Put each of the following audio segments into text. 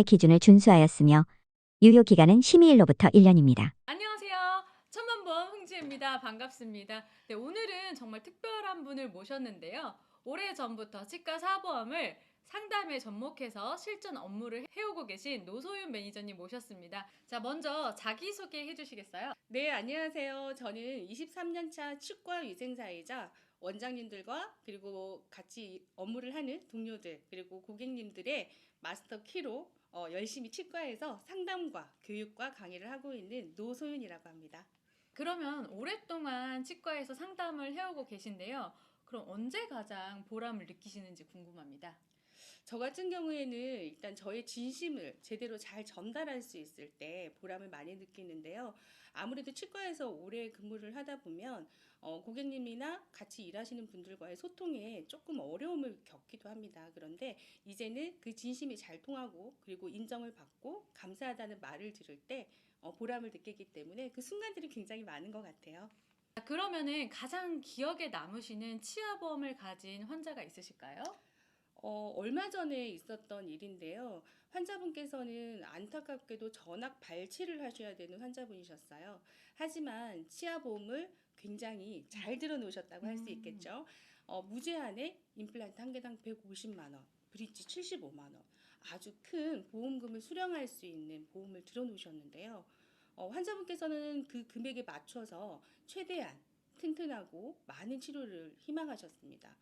기준을 준수하였으며 유효 기간은 심의일로부터 1년입니다. 안녕하세요. 천만보험 흥지입니다. 반갑습니다. 네, 오늘은 정말 특별한 분을 모셨는데요. 오래전부터 치과 사보험을 상담에 접목해서 실전 업무를 해오고 계신 노소윤 매니저님 모셨습니다. 자, 먼저 자기소개 해주시겠어요? 네, 안녕하세요. 저는 23년차 치과 위생사이자 원장님들과 그리고 같이 업무를 하는 동료들 그리고 고객님들의 마스터 키로 열심히 치과에서 상담과 교육과 강의를 하고 있는 노소윤이라고 합니다. 그러면 오랫동안 치과에서 상담을 해오고 계신데요. 그럼 언제 가장 보람을 느끼시는지 궁금합니다. 저 같은 경우에는 일단 저의 진심을 제대로 잘 전달할 수 있을 때 보람을 많이 느끼는데요. 아무래도 치과에서 오래 근무를 하다 보면 고객님이나 같이 일하시는 분들과의 소통에 조금 어려움을 겪기도 합니다. 그런데 이제는 그 진심이 잘 통하고 그리고 인정을 받고 감사하다는 말을 들을 때 보람을 느끼기 때문에 그 순간들이 굉장히 많은 것 같아요. 자, 그러면은 가장 기억에 남으시는 치아보험을 가진 환자가 있으실까요? 얼마 전에 있었던 일인데요. 환자분께서는 안타깝게도 전악 발치를 하셔야 되는 환자분이셨어요. 하지만 치아보험을 굉장히 잘 들어놓으셨다고 할 수 음. 있겠죠. 무제한에 임플란트 한 개당 150만 원, 브릿지 75만 원, 아주 큰 보험금을 수령할 수 있는 보험을 들어놓으셨는데요. 환자분께서는 그 금액에 맞춰서 최대한 튼튼하고 많은 치료를 희망하셨습니다.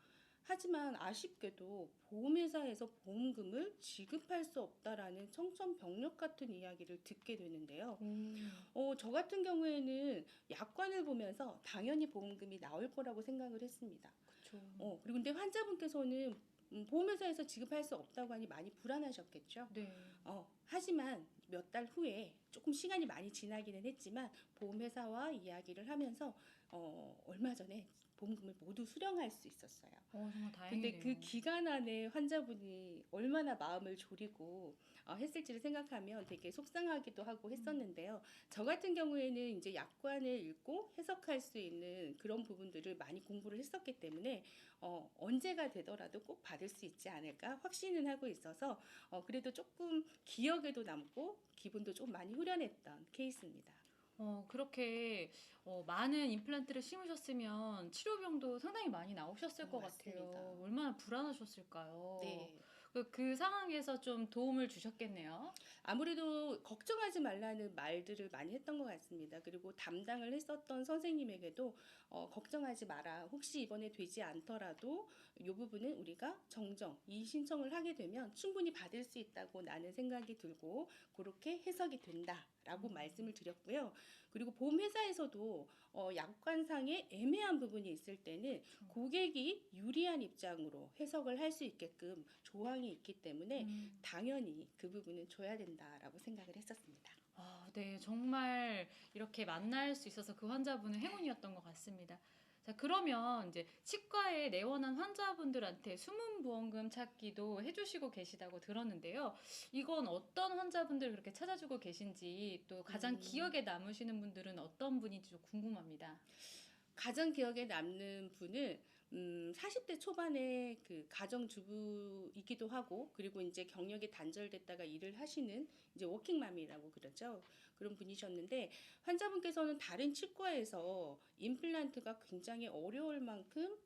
하지만 아쉽게도 보험회사에서 보험금을 지급할 수 없다라는 청천벽력 같은 이야기를 듣게 되는데요. 음. 저 같은 경우에는 약관을 보면서 당연히 보험금이 나올 거라고 생각을 했습니다. 그쵸. 그리고 근데 환자분께서는 보험회사에서 지급할 수 없다고 하니 많이 불안하셨겠죠. 네. 하지만 몇 달 후에 조금 시간이 많이 지나기는 했지만 보험회사와 이야기를 하면서 얼마 전에 보험금을 모두 수령할 수 있었어요. 정말 근데 그 다행이네요. 기간 안에 환자분이 얼마나 마음을 졸이고 했을지를 생각하면 되게 속상하기도 하고 했었는데요. 저 같은 경우에는 이제 약관을 읽고 해석할 수 있는 그런 부분들을 많이 공부를 했었기 때문에 언제가 되더라도 꼭 받을 수 있지 않을까 확신은 하고 있어서 그래도 조금 기억에도 남고 기분도 좀 많이 후련했던 케이스입니다. 그렇게 많은 임플란트를 심으셨으면 치료비용도 상당히 많이 나오셨을 것 맞습니다. 같아요. 얼마나 불안하셨을까요? 네. 그 상황에서 좀 도움을 주셨겠네요. 아무래도 걱정하지 말라는 말들을 많이 했던 것 같습니다. 그리고 담당을 했었던 선생님에게도 걱정하지 마라. 혹시 이번에 되지 않더라도 이 부분은 우리가 정정, 이 신청을 하게 되면 충분히 받을 수 있다고 나는 생각이 들고 그렇게 해석이 된다라고 말씀을 드렸고요. 그리고 보험회사에서도 약관상의 애매한 부분이 있을 때는 그쵸. 고객이 유리한 입장으로 해석을 할 수 있게끔 조항이 있기 때문에 음. 당연히 그 부분은 줘야 된다라고 생각을 했었습니다. 네, 정말 이렇게 만날 수 있어서 그 환자분은 행운이었던 것 같습니다. 자, 그러면 이제 치과에 내원한 환자분들한테 숨은 보험금 찾기도 해주시고 계시다고 들었는데요. 이건 어떤 환자분들 그렇게 찾아주고 계신지 또 가장 음, 기억에 남으시는 분들은 어떤 분인지 좀 궁금합니다. 가장 기억에 남는 분은 40대 초반의 그 가정주부이기도 하고 그리고 이제 경력이 단절됐다가 일을 하시는 이제 워킹맘이라고 그러죠. 그런 분이셨는데 환자분께서는 다른 치과에서 임플란트가 굉장히 어려울 만큼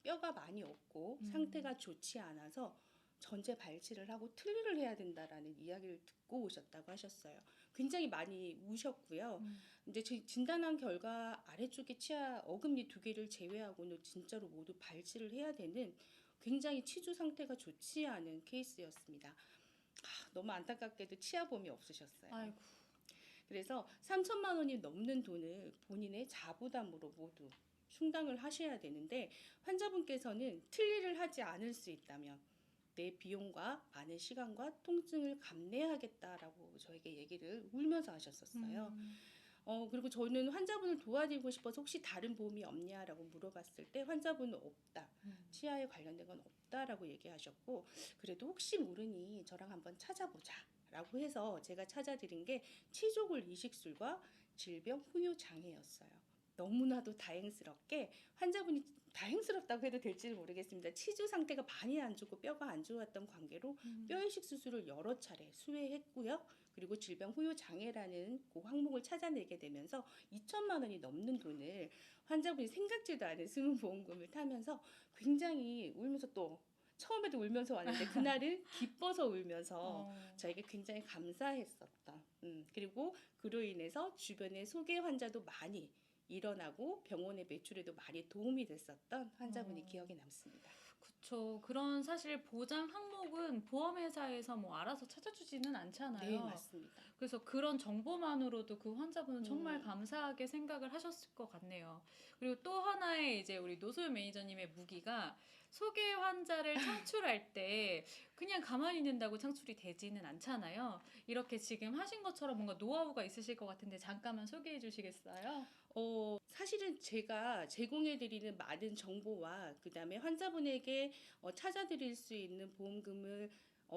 뼈가 많이 없고 음. 상태가 좋지 않아서 전체 발치를 하고 틀니를 해야 된다라는 이야기를 듣고 오셨다고 하셨어요. 굉장히 많이 우셨고요. 음. 이제 진단한 결과 아래쪽에 치아 어금니 두 개를 제외하고는 진짜로 모두 발치를 해야 되는 굉장히 치주 상태가 좋지 않은 케이스였습니다. 너무 안타깝게도 치아보험이 없으셨어요. 아이고. 그래서 3천만 원이 넘는 돈을 본인의 자부담으로 모두 충당을 하셔야 되는데 환자분께서는 틀니를 하지 않을 수 있다면 내 비용과 많은 시간과 통증을 감내하겠다라고 저에게 얘기를 울면서 하셨었어요. 음. 그리고 저는 환자분을 도와드리고 싶어서 혹시 다른 보험이 없냐라고 물어봤을 때 환자분은 없다. 음. 치아에 관련된 건 없다라고 얘기하셨고 그래도 혹시 모르니 저랑 한번 찾아보자. 라고 해서 제가 찾아드린 게 치조골 이식술과 질병 후유 장애였어요. 너무나도 다행스럽게 환자분이 다행스럽다고 해도 될지는 모르겠습니다. 치주 상태가 많이 안 좋고 뼈가 안 좋았던 관계로 뼈이식 수술을 여러 차례 수회했고요. 그리고 질병 후유 장애라는 그 항목을 찾아내게 되면서 2천만 원이 넘는 돈을 환자분이 생각지도 않은 수문보험금을 타면서 굉장히 울면서 또 처음에도 울면서 왔는데 그날은 기뻐서 울면서 저에게 굉장히 감사했었던 그리고 그로 인해서 주변의 소개 환자도 많이 일어나고 병원의 매출에도 많이 도움이 됐었던 환자분이 기억에 남습니다. 그쵸. 그런 사실 보장 항목은 보험회사에서 뭐 알아서 찾아주지는 않잖아요. 네, 맞습니다. 그래서 그런 정보만으로도 그 환자분은 정말 음. 감사하게 생각을 하셨을 것 같네요. 그리고 또 하나의 이제 우리 노소연 매니저님의 무기가 소개 환자를 창출할 때 그냥 가만히 있는다고 창출이 되지는 않잖아요. 이렇게 지금 하신 것처럼 뭔가 노하우가 있으실 것 같은데 잠깐만 소개해 주시겠어요? 사실은 제가 제공해드리는 많은 정보와 그 다음에 환자분에게 찾아드릴 수 있는 보험금을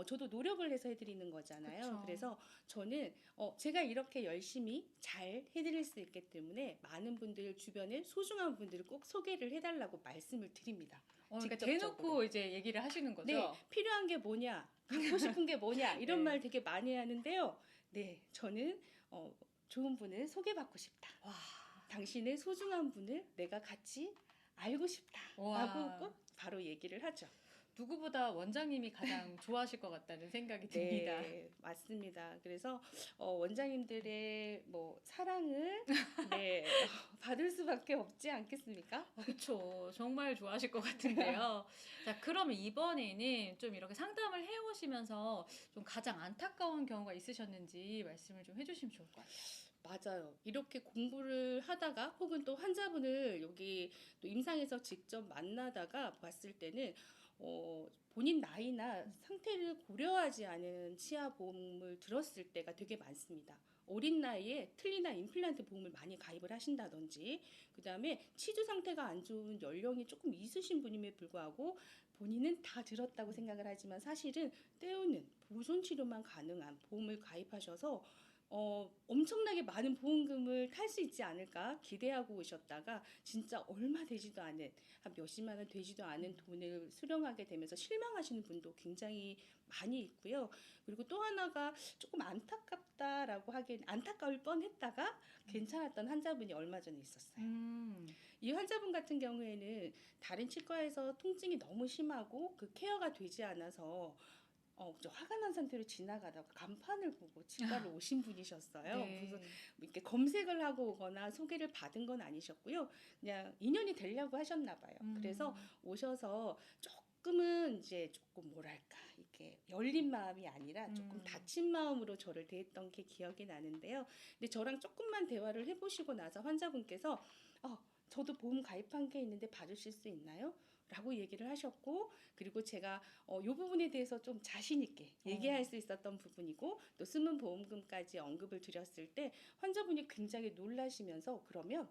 저도 노력을 해서 해드리는 거잖아요. 그쵸. 그래서 저는 제가 이렇게 열심히 잘 해드릴 수 있기 때문에 많은 분들 주변에 소중한 분들을 꼭 소개를 해달라고 말씀을 드립니다. 그러니까 직접적으로. 대놓고 이제 얘기를 하시는 거죠? 네, 필요한 게 뭐냐, 갖고 싶은 게 뭐냐 이런 네. 말 되게 많이 하는데요. 네, 저는 좋은 분을 소개받고 싶다. 와. 당신의 소중한 분을 내가 같이 알고 싶다라고 와. 꼭 바로 얘기를 하죠. 누구보다 원장님이 가장 좋아하실 것 같다는 생각이 듭니다. 네, 맞습니다. 그래서 원장님들의 뭐 사랑을 네, 받을 수밖에 없지 않겠습니까? 그쵸. 정말 좋아하실 것 같은데요. 자, 그럼 이번에는 좀 이렇게 상담을 해오시면서 좀 가장 안타까운 경우가 있으셨는지 말씀을 좀 해주시면 좋을 것 같아요. 맞아요. 이렇게 공부를 하다가 혹은 또 환자분을 여기 또 임상에서 직접 만나다가 봤을 때는 본인 나이나 상태를 고려하지 않은 치아 보험을 들었을 때가 되게 많습니다. 어린 나이에 틀니나 임플란트 보험을 많이 가입을 하신다든지 그 다음에 치주 상태가 안 좋은 연령이 조금 있으신 분임에 불구하고 본인은 다 들었다고 생각을 하지만 사실은 때우는 보존 치료만 가능한 보험을 가입하셔서 엄청나게 많은 보험금을 탈 수 있지 않을까 기대하고 오셨다가 진짜 얼마 되지도 않은 한 몇십만 원 되지도 않은 돈을 수령하게 되면서 실망하시는 분도 굉장히 많이 있고요. 그리고 또 하나가 조금 안타깝다라고 하기엔 안타까울 뻔했다가 괜찮았던 환자분이 얼마 전에 있었어요. 이 환자분 같은 경우에는 다른 치과에서 통증이 너무 심하고 그 케어가 되지 않아서 좀 화가 난 상태로 지나가다가 간판을 보고 치과를 오신 분이셨어요. 네. 그래서 이렇게 검색을 하고 오거나 소개를 받은 건 아니셨고요. 그냥 인연이 되려고 하셨나 봐요. 그래서 오셔서 조금은 이제 조금 뭐랄까 이렇게 열린 마음이 아니라 조금 닫힌 마음으로 저를 대했던 게 기억이 나는데요. 근데 저랑 조금만 대화를 해보시고 나서 환자분께서 저도 보험 가입한 게 있는데 봐주실 수 있나요? 라고 얘기를 하셨고 그리고 제가 이 부분에 대해서 좀 자신 있게 얘기할 수 있었던 부분이고 또 숨은 보험금까지 언급을 드렸을 때 환자분이 굉장히 놀라시면서 그러면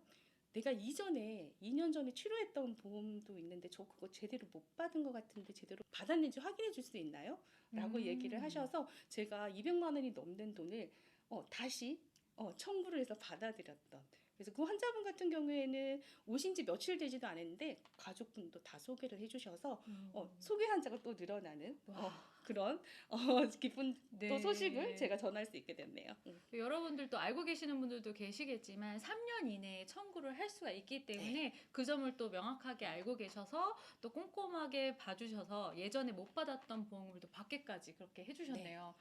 내가 이전에 2년 전에 치료했던 보험도 있는데 저 그거 제대로 못 받은 것 같은데 제대로 받았는지 확인해 줄 수 있나요? 라고 얘기를 하셔서 제가 200만 원이 넘는 돈을 다시 청구를 해서 받아들였던 그래서 그 환자분 같은 경우에는 오신 지 며칠 되지도 않았는데 가족분도 다 소개를 해주셔서 소개 환자가 또 늘어나는 그런 기쁜 네. 또 소식을 제가 전할 수 있게 됐네요. 여러분들도 알고 계시는 분들도 계시겠지만 3년 이내에 청구를 할 수가 있기 때문에 그 점을 또 명확하게 알고 계셔서 또 꼼꼼하게 봐주셔서 예전에 못 받았던 보험을 또 받게까지 그렇게 해주셨네요.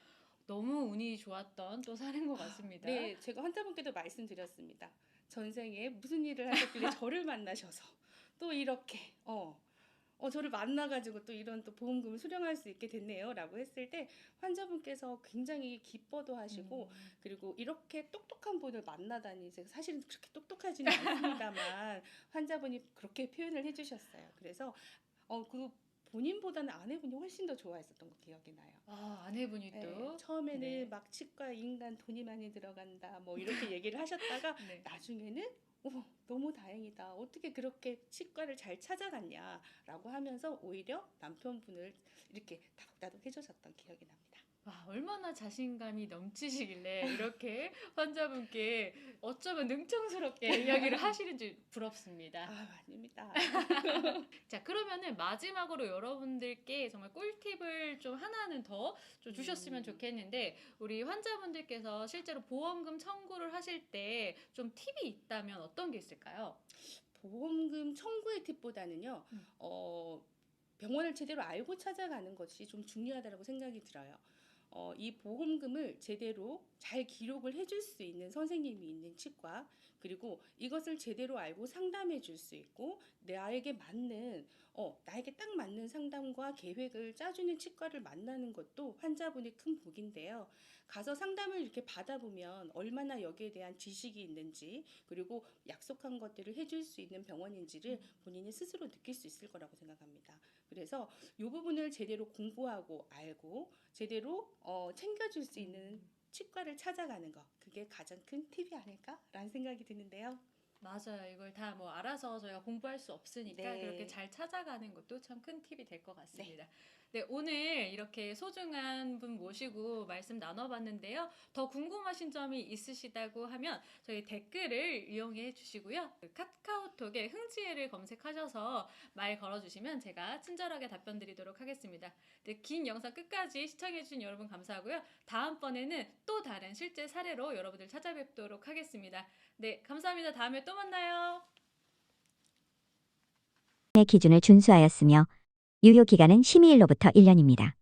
너무 운이 좋았던 또 사례인 것 같습니다. 네, 제가 환자분께도 말씀드렸습니다. 전생에 무슨 일을 하셨길래 저를 만나셔서 또 이렇게 저를 만나가지고 또 이런 또 보험금을 수령할 수 있게 됐네요라고 했을 때 환자분께서 굉장히 기뻐도 하시고 그리고 이렇게 똑똑한 분을 만나다니 제가 사실은 그렇게 똑똑하지는 않습니다만 환자분이 그렇게 표현을 해주셨어요. 그래서 그 본인보다는 아내분이 훨씬 더 좋아했었던 거 기억이 나요. 아내분이 또 네, 처음에는 네. 막 치과 인간 돈이 많이 들어간다 뭐 이렇게 얘기를 하셨다가 네. 나중에는 너무 다행이다. 어떻게 그렇게 치과를 잘 찾아갔냐라고 하면서 오히려 남편분을 이렇게 다독다독 해주셨던 기억이 납니다. 와, 얼마나 자신감이 넘치시길래 이렇게 환자분께 어쩌면 능청스럽게 이야기를 하시는지 부럽습니다. 아닙니다. 자, 그러면은 마지막으로 여러분들께 정말 꿀팁을 좀 하나는 더 좀 주셨으면 좋겠는데, 우리 환자분들께서 실제로 보험금 청구를 하실 때 좀 팁이 있다면 어떤 게 있을까요? 보험금 청구의 팁보다는요. 음. 병원을 제대로 알고 찾아가는 것이 좀 중요하다고 생각이 들어요. 이 보험금을 제대로 잘 기록을 해줄 수 있는 선생님이 있는 치과, 그리고 이것을 제대로 알고 상담해 줄 수 있고 나에게 딱 맞는 상담과 계획을 짜주는 치과를 만나는 것도 환자분의 큰 복인데요. 가서 상담을 이렇게 받아보면 얼마나 여기에 대한 지식이 있는지, 그리고 약속한 것들을 해줄 수 있는 병원인지를 본인이 스스로 느낄 수 있을 거라고 생각합니다. 그래서 이 부분을 제대로 공부하고 알고 제대로 챙겨줄 수 있는 치과를 찾아가는 거, 그게 가장 큰 팁이 아닐까라는 생각이 드는데요. 맞아요. 이걸 다 뭐 알아서 저희가 공부할 수 없으니까 네. 그렇게 잘 찾아가는 것도 참 큰 팁이 될 것 같습니다. 네, 오늘 이렇게 소중한 분 모시고 말씀 나눠봤는데요. 더 궁금하신 점이 있으시다고 하면 저희 댓글을 이용해 주시고요. 그 카카오톡에 흥지혜를 검색하셔서 말 걸어주시면 제가 친절하게 답변 드리도록 하겠습니다. 네, 긴 영상 끝까지 시청해주신 여러분 감사하고요. 다음번에는 또 다른 실제 사례로 여러분들 찾아뵙도록 하겠습니다. 네, 감사합니다. 다음에 또 만나요. 의 기준을 준수하였으며 유효 기간은 심의일로부터 1년입니다.